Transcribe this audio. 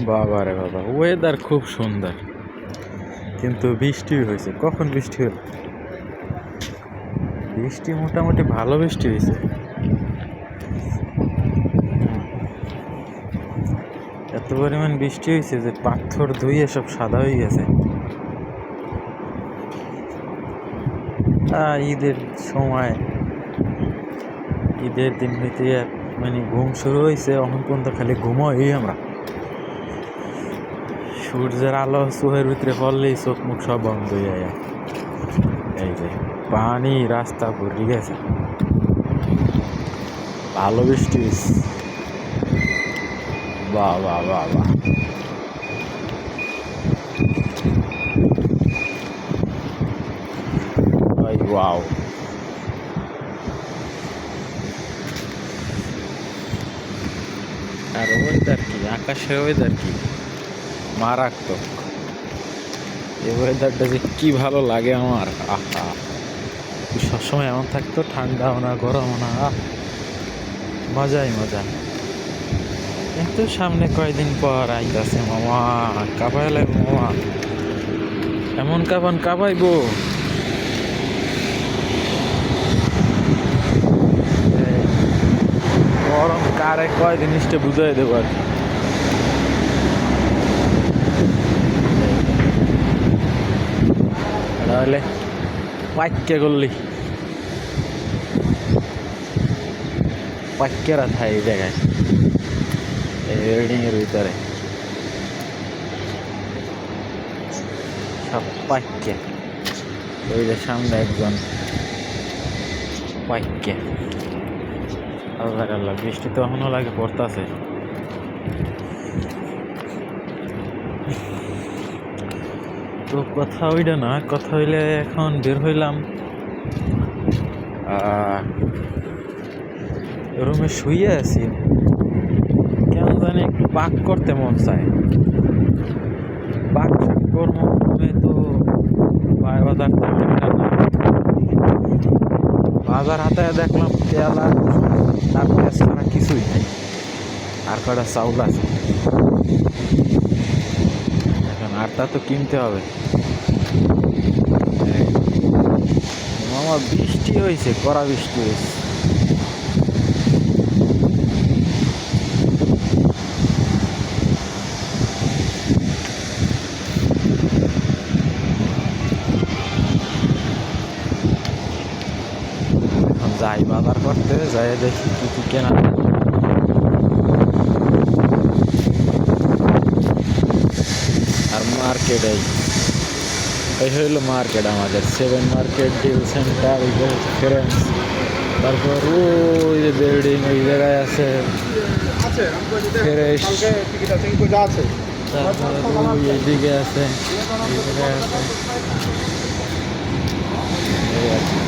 বাবা রে বাবা, ওয়েদার খুব সুন্দর, কিন্তু বৃষ্টি হয়েছে। কখন বৃষ্টি হলো? বৃষ্টি মোটামুটি ভালো বৃষ্টি হয়েছে। এত পরিমাণ বৃষ্টি হয়েছে যে পাথর ধুয়ে সব সাদা হয়ে গেছে। ঈদের সময়, ঈদের দিন হইতে মানে ঘুম শুরু হয়েছে, অখন পর্যন্ত খালি ঘুমোই আমরা। সূর্যের আলো চোখের ভিতরে পড়লেই চোখ মুখ সব বন্ধ হয়ে যায়। এই যে পানি রাস্তা ভরে গেছে, ভালো বৃষ্টি হয়েছে। বাহ বাহ বাহ বাহ, ওয়াও। আর ওয়েদার কি, আকাশের ওয়েদার কি মারাত্মক। এই ওয়েদারটা যে কি ভালো লাগে আমার, আহা। সবসময় এমন থাকতো, ঠান্ডাও না গরমও না, মজাই মজা। কিন্তু সামনে কয়দিন পর আইতাছে মামা, কাবাইলে মামা, এমন কাবান কাবাইবো। গরম কারে কয় জিনিসটা বুঝাই দেবো আর কি। তাহলে পাইক্যা করলি, পাইক্যারা থাকে এই জায়গায়, এই বিল্ডিং এর ভিতরে সব পাইক্যা। ওই যে সামনে একজন পাইক্যা। আল্লাহ আল্লাহ, বৃষ্টি তো এখনো লাগে পড়তাছে। তো কথা ওইটা না, কথা হইলে এখন বের হইলাম, রুমে শুয়ে আছি, কেমন জানি একটু পাক করতে মন চায়। পাক শাক কর্ম তো বাজার, বাজার হাতে দেখলাম পেয়ালা তার পেঁয়াজ ছাড়া কিছুই নেই, আর কটা চাউল আছে। এখন আরটা তো কিনতে হবে। মামা বৃষ্টি হয়েছে, কড়া বৃষ্টি হয়েছে। এখন যাই বাজার করতে, যাই দেখি কি কি কেনা। আর মার্কেট এই হইল মার্কেট আমাদের, 7 মার্কেট, ডিল সেন্টার, ফ্রেন্ডস। তারপর ওই যে বিল্ডিং ওই জায়গায় আছে ফ্রেশ, তারপর এইদিকে আছে, এই জায়গায় আছে।